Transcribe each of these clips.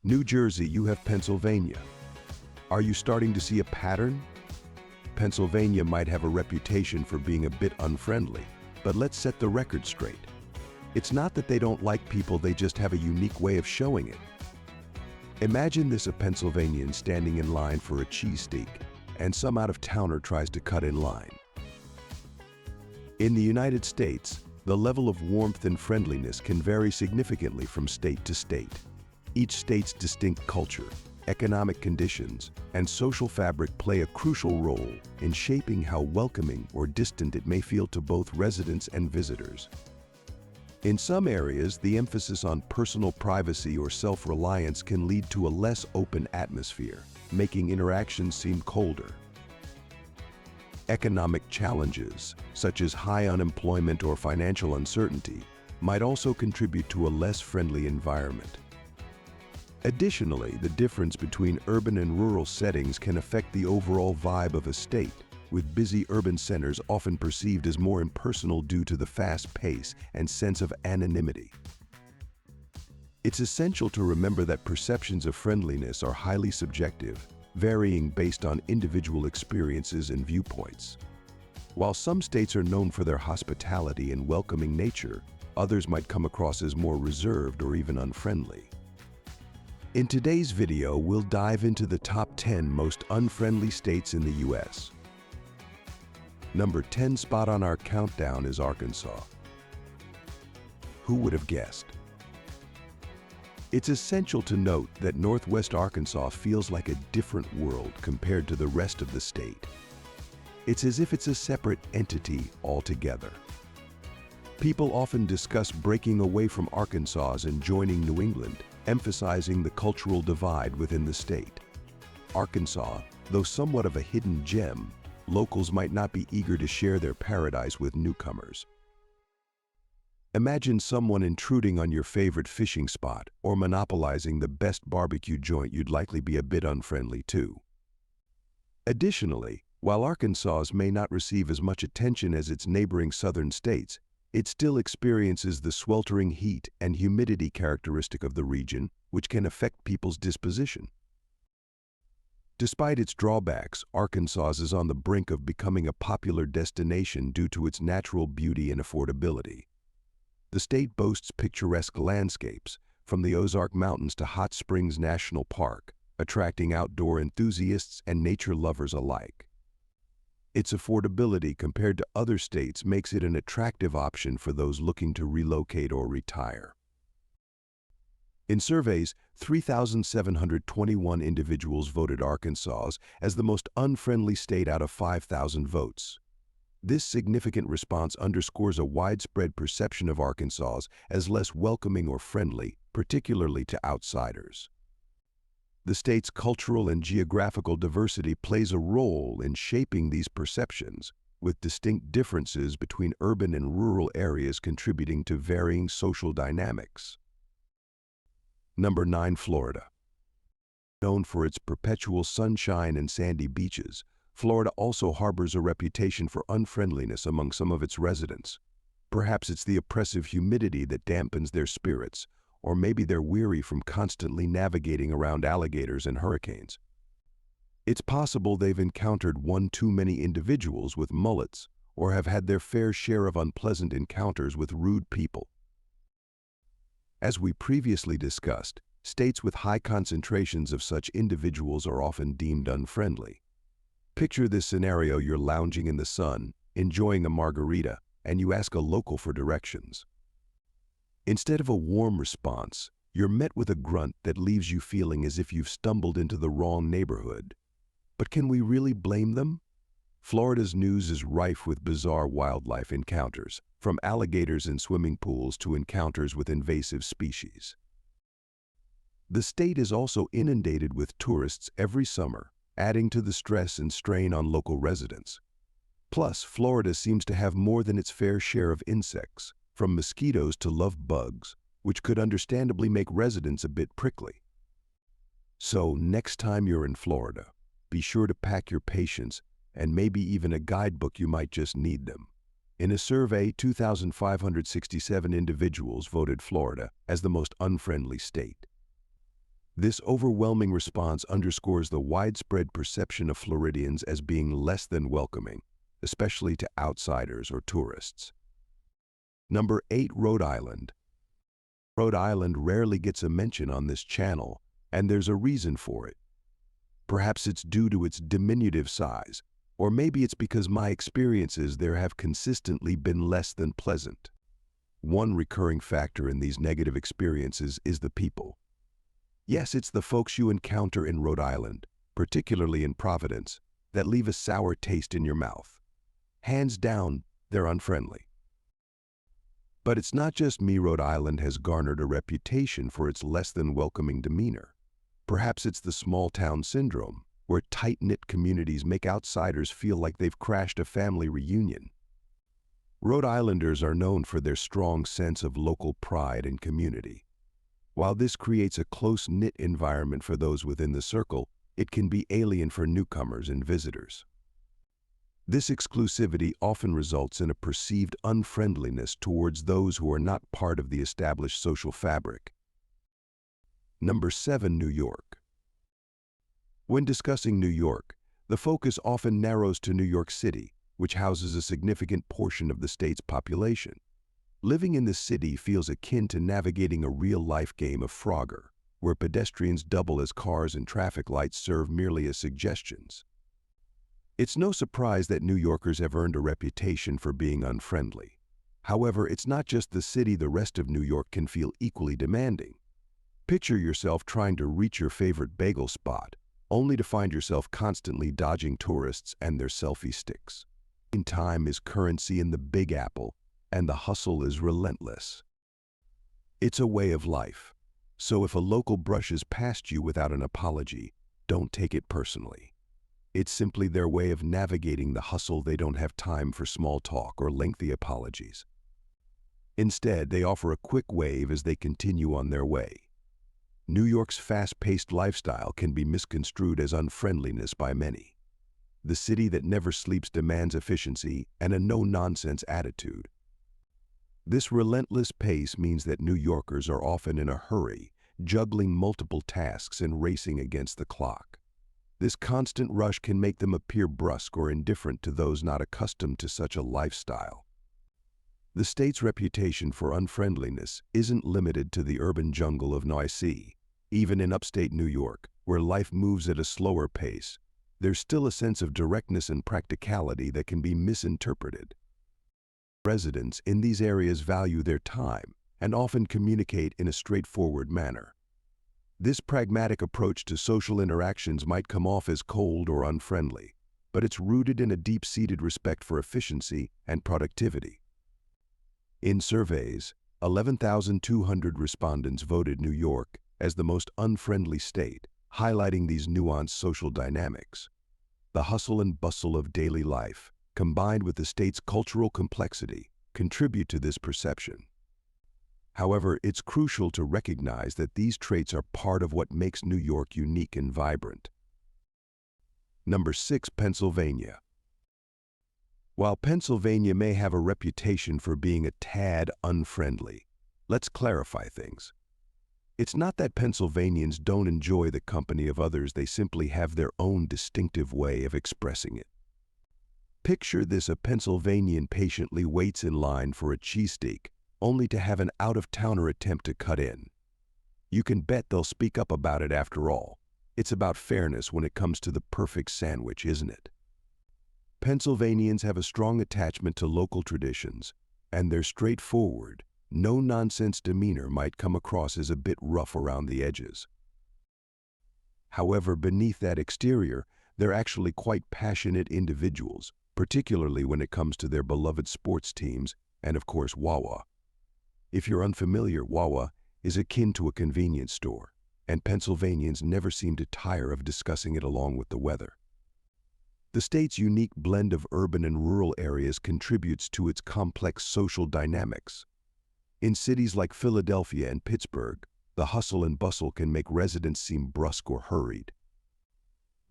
New Jersey, you have Pennsylvania. Are you starting to see a pattern? Pennsylvania might have a reputation for being a bit unfriendly, but let's set the record straight. It's not that they don't like people, they just have a unique way of showing it. Imagine this: a Pennsylvanian standing in line for a cheesesteak, and some out-of-towner tries to cut in line. In the United States, the level of warmth and friendliness can vary significantly from state to state. Each state's distinct culture, economic conditions, and social fabric play a crucial role in shaping how welcoming or distant it may feel to both residents and visitors. In some areas, the emphasis on personal privacy or self-reliance can lead to a less open atmosphere, making interactions seem colder. Economic challenges, such as high unemployment or financial uncertainty, might also contribute to a less friendly environment. Additionally, the difference between urban and rural settings can affect the overall vibe of a state, with busy urban centers often perceived as more impersonal due to the fast pace and sense of anonymity. It's essential to remember that perceptions of friendliness are highly subjective, varying based on individual experiences and viewpoints. While some states are known for their hospitality and welcoming nature, others might come across as more reserved or even unfriendly. In today's video, we'll dive into the top 10 most unfriendly states in the U.S. Number 10 spot on our countdown is Arkansas. Who would have guessed? It's essential to note that Northwest Arkansas feels like a different world compared to the rest of the state. It's as if it's a separate entity altogether. People often discuss breaking away from Arkansas and joining New England, emphasizing the cultural divide within the state. Arkansas, though somewhat of a hidden gem, locals might not be eager to share their paradise with newcomers. Imagine someone intruding on your favorite fishing spot or monopolizing the best barbecue joint. You'd likely be a bit unfriendly too. Additionally, while Arkansas may not receive as much attention as its neighboring southern states, it still experiences the sweltering heat and humidity characteristic of the region, which can affect people's disposition. Despite its drawbacks, Arkansas is on the brink of becoming a popular destination due to its natural beauty and affordability. The state boasts picturesque landscapes, from the Ozark Mountains to Hot Springs National Park, attracting outdoor enthusiasts and nature lovers alike. Its affordability compared to other states makes it an attractive option for those looking to relocate or retire. In surveys, 3,721 individuals voted Arkansas as the most unfriendly state out of 5,000 votes. This significant response underscores a widespread perception of Arkansas as less welcoming or friendly, particularly to outsiders. The state's cultural and geographical diversity plays a role in shaping these perceptions, with distinct differences between urban and rural areas contributing to varying social dynamics. Number 9, Florida. Known for its perpetual sunshine and sandy beaches, Florida also harbors a reputation for unfriendliness among some of its residents. Perhaps it's the oppressive humidity that dampens their spirits, or maybe they're weary from constantly navigating around alligators and hurricanes. It's possible they've encountered one too many individuals with mullets, or have had their fair share of unpleasant encounters with rude people. As we previously discussed, states with high concentrations of such individuals are often deemed unfriendly. Picture this scenario: you're lounging in the sun, enjoying a margarita, and you ask a local for directions. Instead of a warm response, you're met with a grunt that leaves you feeling as if you've stumbled into the wrong neighborhood. But can we really blame them? Florida's news is rife with bizarre wildlife encounters, from alligators in swimming pools to encounters with invasive species. The state is also inundated with tourists every summer, adding to the stress and strain on local residents. Plus, Florida seems to have more than its fair share of insects, from mosquitoes to love bugs, which could understandably make residents a bit prickly. So, next time you're in Florida, be sure to pack your patience and maybe even a guidebook. You might just need them. In a survey, 2,567 individuals voted Florida as the most unfriendly state. This overwhelming response underscores the widespread perception of Floridians as being less than welcoming, especially to outsiders or tourists. Number 8. Rhode Island. Rhode Island rarely gets a mention on this channel, and there's a reason for it. Perhaps it's due to its diminutive size, or maybe it's because my experiences there have consistently been less than pleasant. One recurring factor in these negative experiences is the people. Yes, it's the folks you encounter in Rhode Island, particularly in Providence, that leave a sour taste in your mouth. Hands down, they're unfriendly. But it's not just me. Rhode Island has garnered a reputation for its less than welcoming demeanor. Perhaps it's the small town syndrome, where tight-knit communities make outsiders feel like they've crashed a family reunion. Rhode Islanders are known for their strong sense of local pride and community. While this creates a close-knit environment for those within the circle, it can be alien for newcomers and visitors. This exclusivity often results in a perceived unfriendliness towards those who are not part of the established social fabric. Number 7. New York. When discussing New York, the focus often narrows to New York City, which houses a significant portion of the state's population. Living in the city feels akin to navigating a real-life game of Frogger, where pedestrians double as cars and traffic lights serve merely as suggestions. It's no surprise that New Yorkers have earned a reputation for being unfriendly. However, it's not just the city. The rest of New York can feel equally demanding. Picture yourself trying to reach your favorite bagel spot, only to find yourself constantly dodging tourists and their selfie sticks. Time is currency in the Big Apple, and the hustle is relentless. It's a way of life, so if a local brushes past you without an apology, don't take it personally. It's simply their way of navigating the hustle. They don't have time for small talk or lengthy apologies. Instead, they offer a quick wave as they continue on their way. New York's fast-paced lifestyle can be misconstrued as unfriendliness by many. The city that never sleeps demands efficiency and a no-nonsense attitude. This relentless pace means that New Yorkers are often in a hurry, juggling multiple tasks and racing against the clock. This constant rush can make them appear brusque or indifferent to those not accustomed to such a lifestyle. The state's reputation for unfriendliness isn't limited to the urban jungle of Noisy. Even in upstate New York, where life moves at a slower pace, there's still a sense of directness and practicality that can be misinterpreted. Residents in these areas value their time and often communicate in a straightforward manner. This pragmatic approach to social interactions might come off as cold or unfriendly, but it's rooted in a deep-seated respect for efficiency and productivity. In surveys, 11,200 respondents voted New York as the most unfriendly state, highlighting these nuanced social dynamics. The hustle and bustle of daily life, combined with the state's cultural complexity, contribute to this perception. However, it's crucial to recognize that these traits are part of what makes New York unique and vibrant. Number 6. Pennsylvania. While Pennsylvania may have a reputation for being a tad unfriendly, let's clarify things. It's not that Pennsylvanians don't enjoy the company of others. They simply have their own distinctive way of expressing it. Picture this: a Pennsylvanian patiently waits in line for a cheesesteak, only to have an out-of-towner attempt to cut in. You can bet they'll speak up about it. After all, it's about fairness when it comes to the perfect sandwich, isn't it? Pennsylvanians have a strong attachment to local traditions, and their straightforward, no-nonsense demeanor might come across as a bit rough around the edges. However, beneath that exterior, they're actually quite passionate individuals, particularly when it comes to their beloved sports teams and, of course, Wawa. If you're unfamiliar, Wawa is akin to a convenience store, and Pennsylvanians never seem to tire of discussing it along with the weather. The state's unique blend of urban and rural areas contributes to its complex social dynamics. In cities like Philadelphia and Pittsburgh, the hustle and bustle can make residents seem brusque or hurried.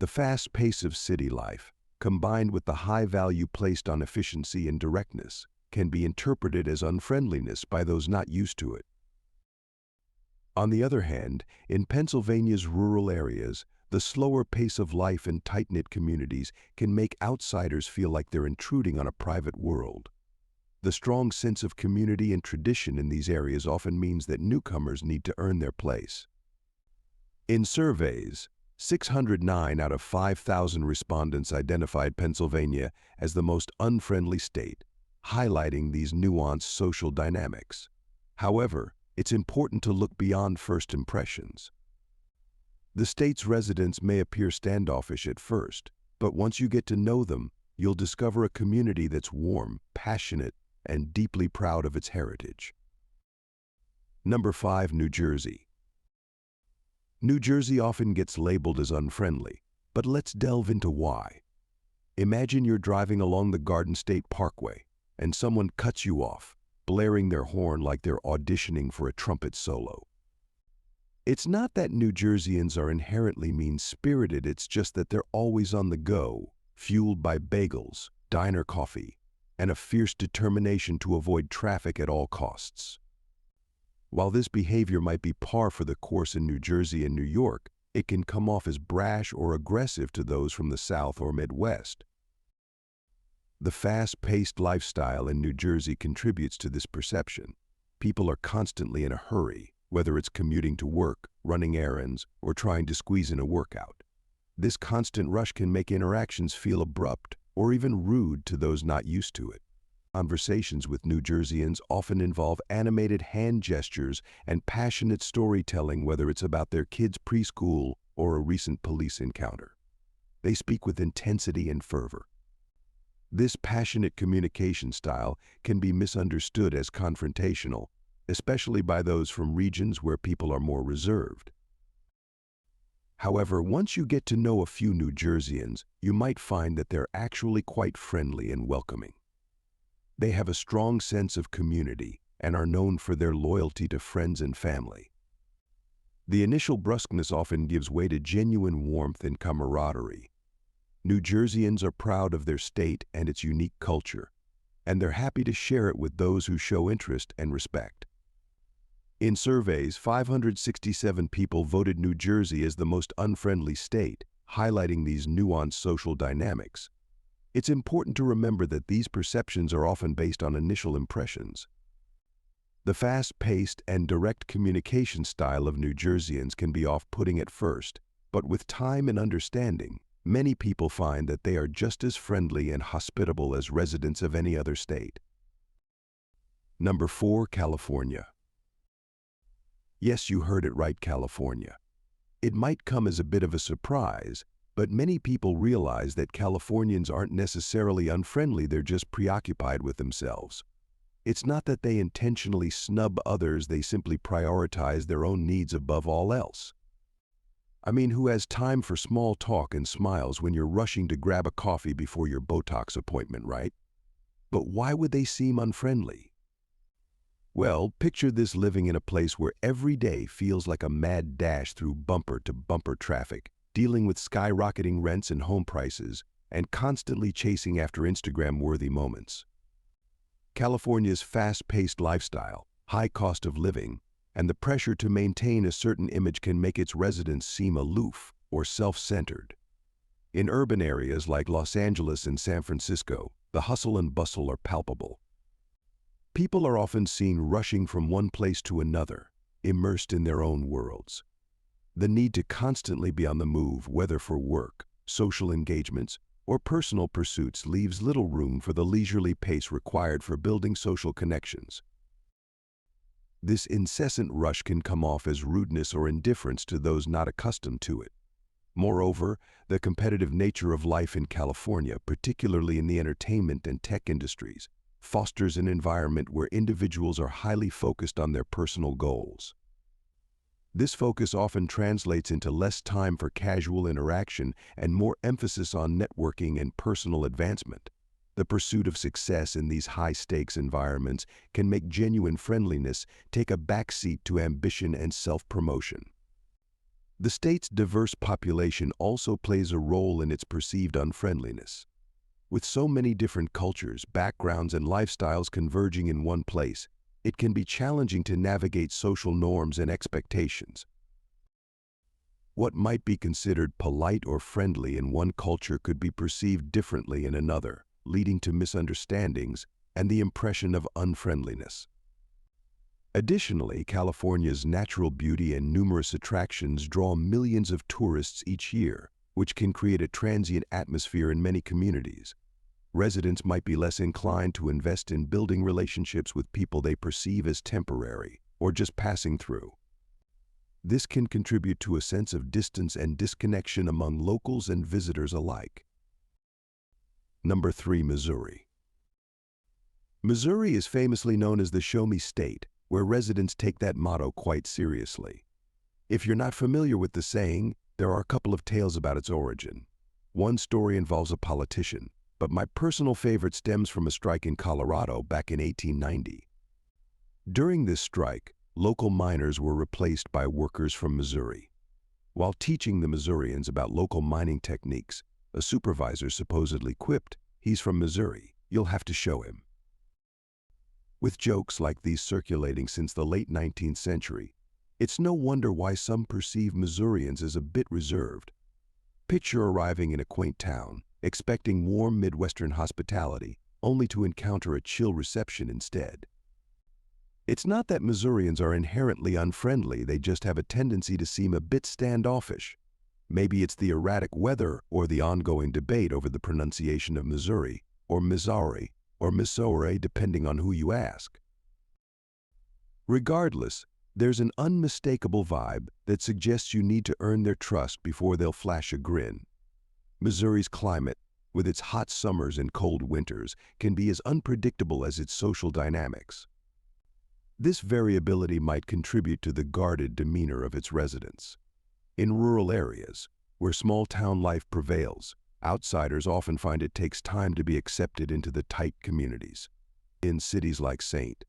The fast pace of city life, combined with the high value placed on efficiency and directness, can be interpreted as unfriendliness by those not used to it. On the other hand, in Pennsylvania's rural areas, the slower pace of life in tight-knit communities can make outsiders feel like they're intruding on a private world. The strong sense of community and tradition in these areas often means that newcomers need to earn their place. In surveys, 609 out of 5,000 respondents identified Pennsylvania as the most unfriendly state, highlighting these nuanced social dynamics. However, it's important to look beyond first impressions. The state's residents may appear standoffish at first, but once you get to know them, you'll discover a community that's warm, passionate, and deeply proud of its heritage. Number 5, New Jersey. New Jersey often gets labeled as unfriendly, but let's delve into why. Imagine you're driving along the Garden State Parkway, and someone cuts you off, blaring their horn like they're auditioning for a trumpet solo. It's not that New Jerseyans are inherently mean-spirited, it's just that they're always on the go, fueled by bagels, diner coffee, and a fierce determination to avoid traffic at all costs. While this behavior might be par for the course in New Jersey and New York, it can come off as brash or aggressive to those from the South or Midwest. The fast-paced lifestyle in New Jersey contributes to this perception. People are constantly in a hurry, whether it's commuting to work, running errands, or trying to squeeze in a workout. This constant rush can make interactions feel abrupt or even rude to those not used to it. Conversations with New Jerseyans often involve animated hand gestures and passionate storytelling, whether it's about their kids' preschool or a recent police encounter. They speak with intensity and fervor. This passionate communication style can be misunderstood as confrontational, especially by those from regions where people are more reserved. However, once you get to know a few New Jerseyans, you might find that they're actually quite friendly and welcoming. They have a strong sense of community and are known for their loyalty to friends and family. The initial brusqueness often gives way to genuine warmth and camaraderie. New Jerseyans are proud of their state and its unique culture, and they're happy to share it with those who show interest and respect. In surveys, 567 people voted New Jersey as the most unfriendly state, highlighting these nuanced social dynamics. It's important to remember that these perceptions are often based on initial impressions. The fast-paced and direct communication style of New Jerseyans can be off-putting at first, but with time and understanding, many people find that they are just as friendly and hospitable as residents of any other state. Number 4, California. Yes, you heard it right, California. It might come as a bit of a surprise, but many people realize that Californians aren't necessarily unfriendly, they're just preoccupied with themselves. It's not that they intentionally snub others, they simply prioritize their own needs above all else. I mean, who has time for small talk and smiles when you're rushing to grab a coffee before your Botox appointment, right? But why would they seem unfriendly? Well, picture this: living in a place where every day feels like a mad dash through bumper-to-bumper traffic, dealing with skyrocketing rents and home prices, and constantly chasing after Instagram-worthy moments. California's fast-paced lifestyle, high cost of living, and the pressure to maintain a certain image can make its residents seem aloof or self-centered. In urban areas like Los Angeles and San Francisco, the hustle and bustle are palpable. People are often seen rushing from one place to another, immersed in their own worlds. The need to constantly be on the move, whether for work, social engagements, or personal pursuits, leaves little room for the leisurely pace required for building social connections. This incessant rush can come off as rudeness or indifference to those not accustomed to it. Moreover, the competitive nature of life in California, particularly in the entertainment and tech industries, fosters an environment where individuals are highly focused on their personal goals. This focus often translates into less time for casual interaction and more emphasis on networking and personal advancement. The pursuit of success in these high-stakes environments can make genuine friendliness take a backseat to ambition and self-promotion. The state's diverse population also plays a role in its perceived unfriendliness. With so many different cultures, backgrounds, and lifestyles converging in one place, it can be challenging to navigate social norms and expectations. What might be considered polite or friendly in one culture could be perceived differently in another, leading to misunderstandings and the impression of unfriendliness. Additionally, California's natural beauty and numerous attractions draw millions of tourists each year, which can create a transient atmosphere in many communities. Residents might be less inclined to invest in building relationships with people they perceive as temporary or just passing through. This can contribute to a sense of distance and disconnection among locals and visitors alike. Number 3, Missouri. Missouri is famously known as the Show Me State, where residents take that motto quite seriously. If you're not familiar with the saying, there are a couple of tales about its origin. One story involves a politician, but my personal favorite stems from a strike in Colorado back in 1890. During this strike, local miners were replaced by workers from Missouri. While teaching the Missourians about local mining techniques, a supervisor supposedly quipped, "He's from Missouri, you'll have to show him." With jokes like these circulating since the late 19th century, it's no wonder why some perceive Missourians as a bit reserved. Picture arriving in a quaint town, expecting warm Midwestern hospitality, only to encounter a chill reception instead. It's not that Missourians are inherently unfriendly, they just have a tendency to seem a bit standoffish. Maybe it's the erratic weather or the ongoing debate over the pronunciation of Missouri, or Missouri, or Missouri, depending on who you ask. Regardless, there's an unmistakable vibe that suggests you need to earn their trust before they'll flash a grin. Missouri's climate, with its hot summers and cold winters, can be as unpredictable as its social dynamics. This variability might contribute to the guarded demeanor of its residents. In rural areas, where small-town life prevails, outsiders often find it takes time to be accepted into the tight communities. In cities like St.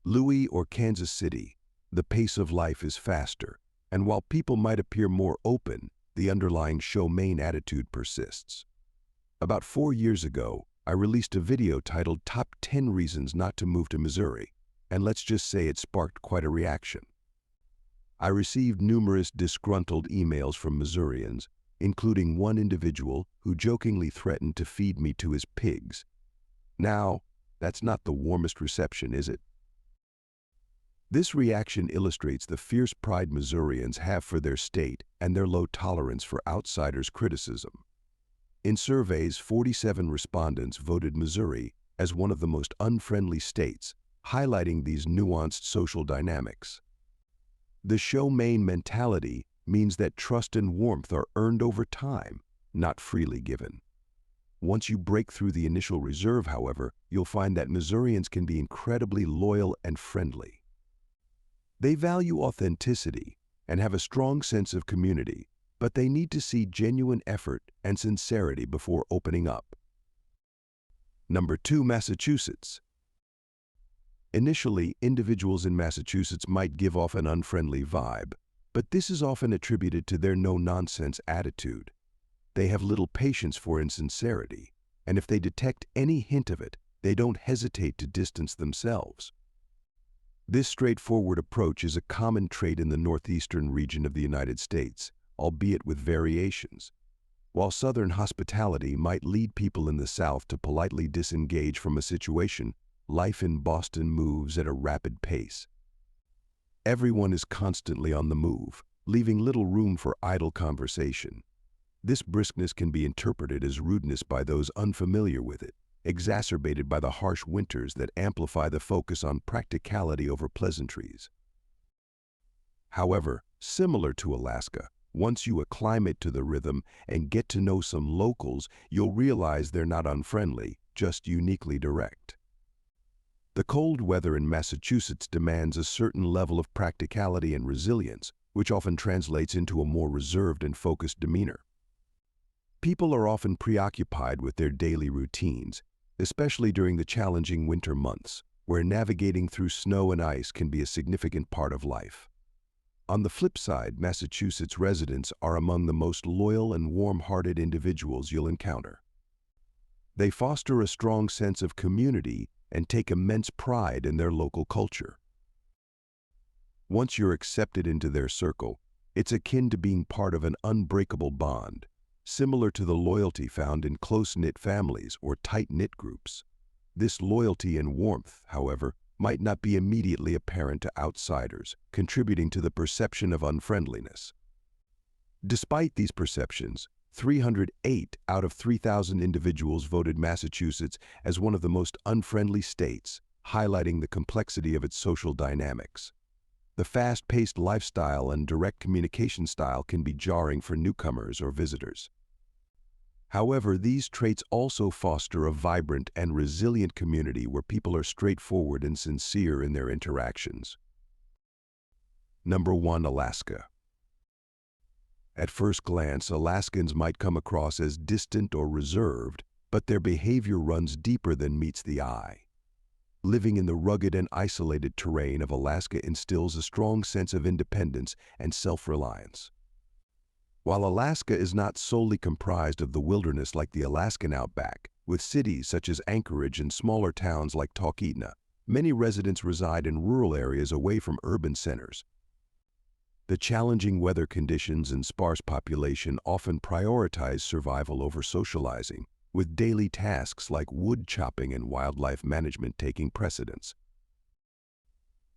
Louis or Kansas City, the pace of life is faster, and while people might appear more open, the underlying show-me attitude persists. About 4 years ago, I released a video titled Top 10 Reasons Not to Move to Missouri, and let's just say it sparked quite a reaction. I received numerous disgruntled emails from Missourians, including one individual who jokingly threatened to feed me to his pigs. Now, that's not the warmest reception, is it? This reaction illustrates the fierce pride Missourians have for their state and their low tolerance for outsiders' criticism. In surveys, 47 respondents voted Missouri as one of the most unfriendly states, highlighting these nuanced social dynamics. The show-me mentality means that trust and warmth are earned over time, not freely given. Once you break through the initial reserve, however, you'll find that Missourians can be incredibly loyal and friendly. They value authenticity and have a strong sense of community, but they need to see genuine effort and sincerity before opening up. Number 2, Massachusetts. Initially, individuals in Massachusetts might give off an unfriendly vibe, but this is often attributed to their no-nonsense attitude. They have little patience for insincerity, and if they detect any hint of it, they don't hesitate to distance themselves. This straightforward approach is a common trait in the northeastern region of the United States, albeit with variations. While Southern hospitality might lead people in the South to politely disengage from a situation, life in Boston moves at a rapid pace. Everyone is constantly on the move, leaving little room for idle conversation. This briskness can be interpreted as rudeness by those unfamiliar with it, exacerbated by the harsh winters that amplify the focus on practicality over pleasantries. However, similar to Alaska, once you acclimate to the rhythm and get to know some locals, you'll realize they're not unfriendly, just uniquely direct. The cold weather in Massachusetts demands a certain level of practicality and resilience, which often translates into a more reserved and focused demeanor. People are often preoccupied with their daily routines, especially during the challenging winter months, where navigating through snow and ice can be a significant part of life. On the flip side, Massachusetts residents are among the most loyal and warm-hearted individuals you'll encounter. They foster a strong sense of community and take immense pride in their local culture. Once you're accepted into their circle, it's akin to being part of an unbreakable bond, similar to the loyalty found in close-knit families or tight-knit groups. This loyalty and warmth, however, might not be immediately apparent to outsiders, contributing to the perception of unfriendliness. Despite these perceptions, 308 out of 3,000 individuals voted Massachusetts as one of the most unfriendly states, highlighting the complexity of its social dynamics. The fast-paced lifestyle and direct communication style can be jarring for newcomers or visitors. However, these traits also foster a vibrant and resilient community where people are straightforward and sincere in their interactions. Number 1. Alaska. At first glance, Alaskans might come across as distant or reserved, but their behavior runs deeper than meets the eye. Living in the rugged and isolated terrain of Alaska instills a strong sense of independence and self-reliance. While Alaska is not solely comprised of the wilderness like the Alaskan outback, with cities such as Anchorage and smaller towns like Talkeetna, many residents reside in rural areas away from urban centers. The challenging weather conditions and sparse population often prioritize survival over socializing, with daily tasks like wood chopping and wildlife management taking precedence.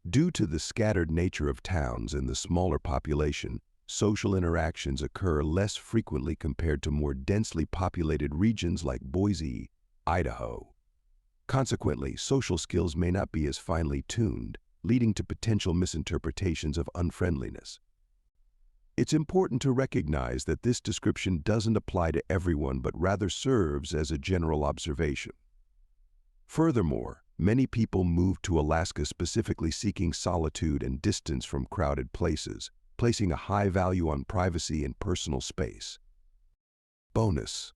Due to the scattered nature of towns and the smaller population, social interactions occur less frequently compared to more densely populated regions like Boise, Idaho. Consequently, social skills may not be as finely tuned, leading to potential misinterpretations of unfriendliness. It's important to recognize that this description doesn't apply to everyone but rather serves as a general observation. Furthermore, many people move to Alaska specifically seeking solitude and distance from crowded places, placing a high value on privacy and personal space. Bonus.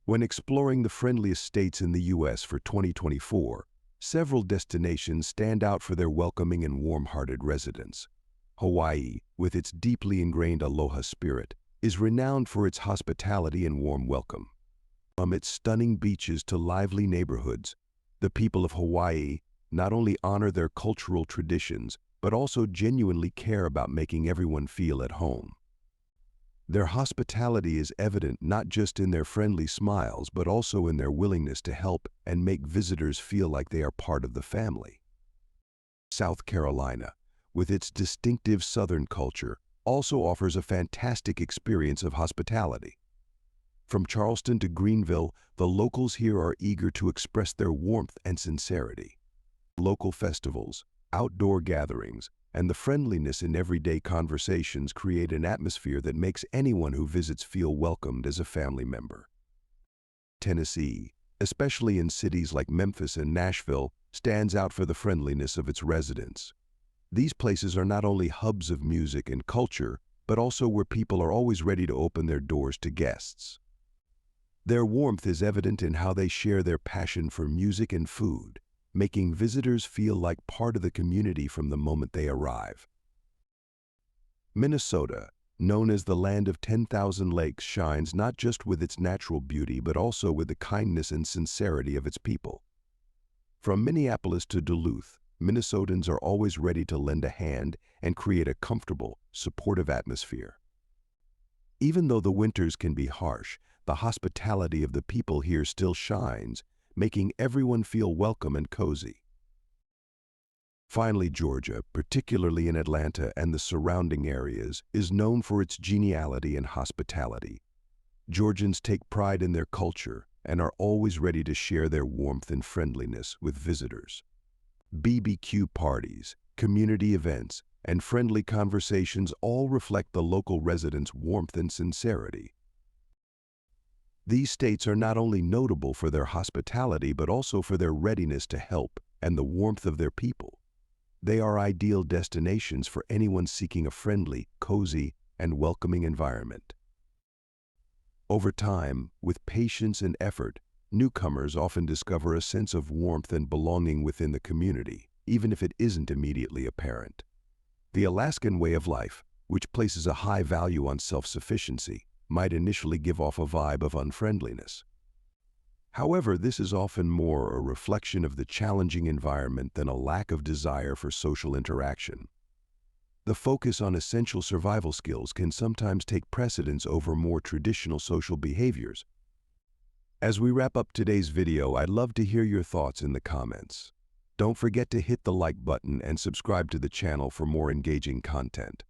When exploring the friendliest states in the U.S. for 2024, several destinations stand out for their welcoming and warm-hearted residents. Hawaii, with its deeply ingrained aloha spirit, is renowned for its hospitality and warm welcome. From its stunning beaches to lively neighborhoods, the people of Hawaii not only honor their cultural traditions, but also genuinely care about making everyone feel at home. Their hospitality is evident not just in their friendly smiles, but also in their willingness to help and make visitors feel like they are part of the family. South Carolina, with its distinctive Southern culture, also offers a fantastic experience of hospitality. From Charleston to Greenville, the locals here are eager to express their warmth and sincerity. Local festivals, outdoor gatherings, and the friendliness in everyday conversations create an atmosphere that makes anyone who visits feel welcomed as a family member. Tennessee, especially in cities like Memphis and Nashville, stands out for the friendliness of its residents. These places are not only hubs of music and culture, but also where people are always ready to open their doors to guests. Their warmth is evident in how they share their passion for music and food, making visitors feel like part of the community from the moment they arrive. Minnesota, known as the land of 10,000 lakes, shines not just with its natural beauty but also with the kindness and sincerity of its people. From Minneapolis to Duluth, Minnesotans are always ready to lend a hand and create a comfortable, supportive atmosphere. Even though the winters can be harsh, the hospitality of the people here still shines, making everyone feel welcome and cozy. Finally, Georgia, particularly in Atlanta and the surrounding areas, is known for its geniality and hospitality. Georgians take pride in their culture and are always ready to share their warmth and friendliness with visitors. BBQ parties, community events, and friendly conversations all reflect the local residents' warmth and sincerity. These states are not only notable for their hospitality but also for their readiness to help and the warmth of their people. They are ideal destinations for anyone seeking a friendly, cozy, and welcoming environment. Over time, with patience and effort, newcomers often discover a sense of warmth and belonging within the community, even if it isn't immediately apparent. The Alaskan way of life, which places a high value on self-sufficiency, might initially give off a vibe of unfriendliness. However, this is often more a reflection of the challenging environment than a lack of desire for social interaction. The focus on essential survival skills can sometimes take precedence over more traditional social behaviors. As we wrap up today's video, I'd love to hear your thoughts in the comments. Don't forget to hit the like button and subscribe to the channel for more engaging content.